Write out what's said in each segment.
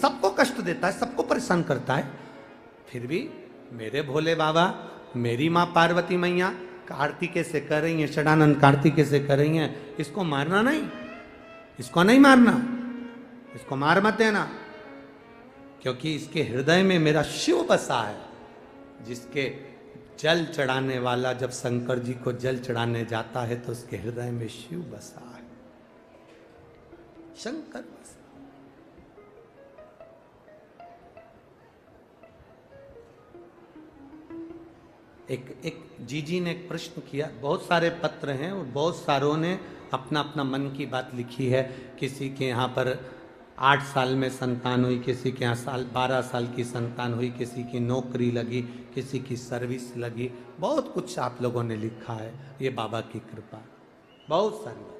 सबको कष्ट देता है, सबको परेशान करता है, फिर भी मेरे भोले बाबा, मेरी माँ पार्वती मैया कार्तिकेय से कर रही हैं, षडानंद कार्तिकेय से कर रही हैं, इसको मारना नहीं, इसको नहीं मारना, इसको मार मत देना, क्योंकि इसके हृदय में मेरा शिव बसा है। जिसके जल चढ़ाने वाला जब शंकर जी को जल चढ़ाने जाता है तो उसके हृदय में शिव बसा है, शंकर बसा। एक जीजी ने एक प्रश्न किया, बहुत सारे पत्र हैं और बहुत सारों ने अपना अपना मन की बात लिखी है। किसी के यहाँ पर 8 साल में संतान हुई, किसी के यहाँ 12 साल की संतान हुई, किसी की नौकरी लगी, किसी की सर्विस लगी, बहुत कुछ आप लोगों ने लिखा है। ये बाबा की कृपा, बहुत सारी बात।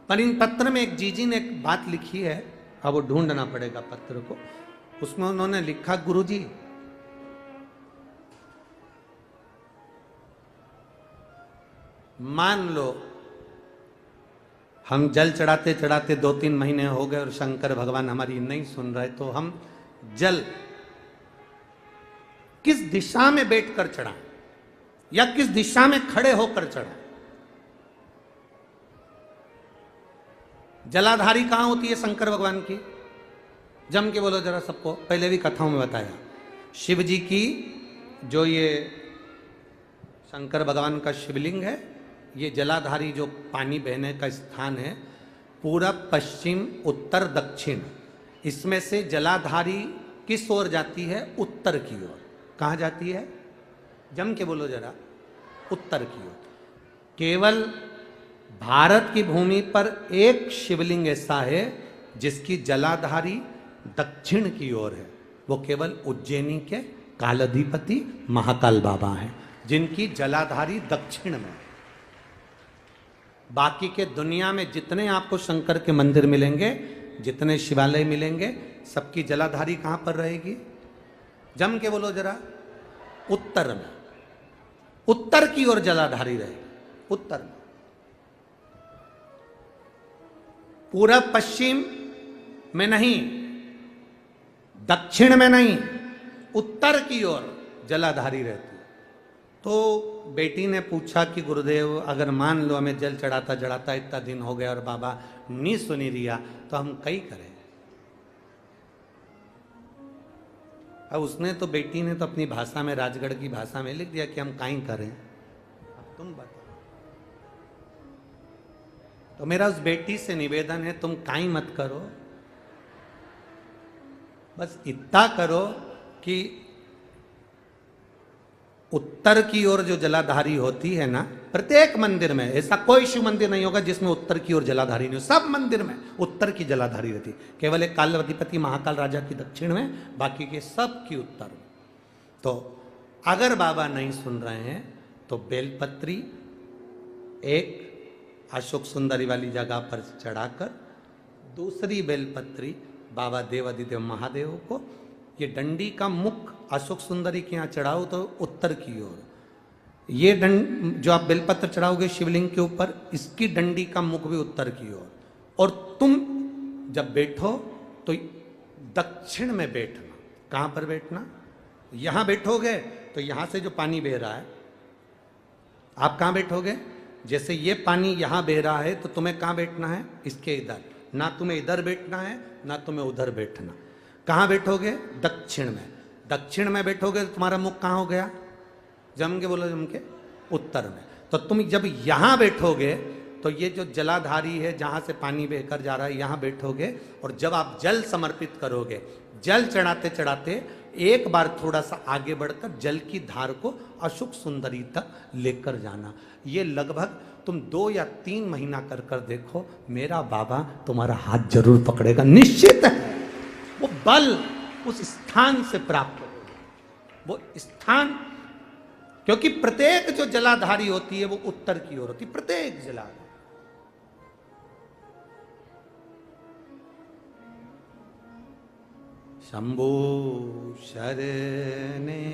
पर इन पत्र में एक जीजी ने एक बात लिखी है, अब वो ढूंढना पड़ेगा पत्र को। उसमें उन्होंने लिखा, गुरुजी मान लो हम जल चढ़ाते चढ़ाते 2-3 महीने हो गए और शंकर भगवान हमारी नहीं सुन रहे, तो हम जल किस दिशा में बैठकर चढ़ाएं या किस दिशा में खड़े होकर चढ़ाएं? जलाधारी कहां होती है शंकर भगवान की? जम के बोलो जरा सबको, पहले भी कथाओं में बताया। शिव जी की जो ये शंकर भगवान का शिवलिंग है, ये जलाधारी जो पानी बहने का स्थान है, पूरब पश्चिम उत्तर दक्षिण, इसमें से जलाधारी किस ओर जाती है? उत्तर की ओर। कहाँ जाती है? जम के बोलो जरा, उत्तर की ओर। केवल भारत की भूमि पर एक शिवलिंग ऐसा है जिसकी जलाधारी दक्षिण की ओर है, वो केवल उज्जैनी के कालाधिपति महाकाल बाबा हैं, जिनकी जलाधारी दक्षिण में। बाकी के दुनिया में जितने आपको शंकर के मंदिर मिलेंगे, जितने शिवालय मिलेंगे, सबकी जलाधारी कहां पर रहेगी? जम के बोलो जरा, उत्तर में। उत्तर की ओर जलाधारी रहेगी, उत्तर में। पूरब पश्चिम में नहीं, दक्षिण में नहीं, उत्तर की ओर जलाधारी रहती है। तो बेटी ने पूछा कि गुरुदेव, अगर मान लो हमें जल चढ़ाता चढ़ाता इतना दिन हो गया और बाबा नहीं सुनी रिया, तो हम कई करें? अब उसने तो, बेटी ने तो अपनी भाषा में, राजगढ़ की भाषा में लिख दिया कि हम काई करें। अब तुम बताओ। तो मेरा उस बेटी से निवेदन है, तुम काई मत करो, बस इतना करो कि उत्तर की ओर जो जलाधारी होती है ना, प्रत्येक मंदिर में, ऐसा कोई शिव मंदिर नहीं होगा जिसमें उत्तर की ओर जलाधारी नहीं हो। सब मंदिर में उत्तर की जलाधारी रहती, केवल एक कालाधिपति महाकाल राजा की दक्षिण में, बाकी के सब की उत्तर में। तो अगर बाबा नहीं सुन रहे हैं तो बेलपत्री एक अशोक सुंदरी वाली जगह पर चढ़ाकर, दूसरी बेलपत्री बाबा देवादिदेव महादेव को, ये डंडी का मुख अशोक सुंदरी के यहाँ चढ़ाओ तो उत्तर की ओर। ये जो आप बेलपत्र चढ़ाओगे शिवलिंग के ऊपर, इसकी डंडी का मुख भी उत्तर की ओर। और तुम जब बैठो तो दक्षिण में बैठना। कहाँ पर बैठना? यहाँ बैठोगे तो यहाँ से जो पानी बह रहा है, आप कहाँ बैठोगे? जैसे ये पानी यहाँ बह रहा है तो तुम्हें कहाँ बैठना है? इसके इधर। ना तुम्हें इधर बैठना है, ना तुम्हें उधर बैठना। कहाँ बैठोगे? दक्षिण में। दक्षिण में बैठोगे तो तुम्हारा मुख कहाँ हो गया? जम के बोलो, जम के उत्तर में। तो तुम जब यहाँ बैठोगे तो ये जो जलाधारी है जहाँ से पानी बहकर जा रहा है, यहाँ बैठोगे। और जब आप जल समर्पित करोगे, जल चढ़ाते चढ़ाते एक बार थोड़ा सा आगे बढ़कर जल की धार को अशोक सुंदरी तक लेकर जाना। ये लगभग तुम 2 या 3 महीना कर कर देखो, मेरा बाबा तुम्हारा हाथ जरूर पकड़ेगा, निश्चित है। वो बल उस स्थान से प्राप्त होगा, वो स्थान, क्योंकि प्रत्येक जो जलाधारी होती है वो उत्तर की ओर होती है, प्रत्येक जलाधारी। शंभो शरणे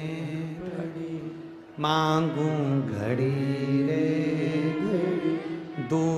मांगू घड़ी रे दुख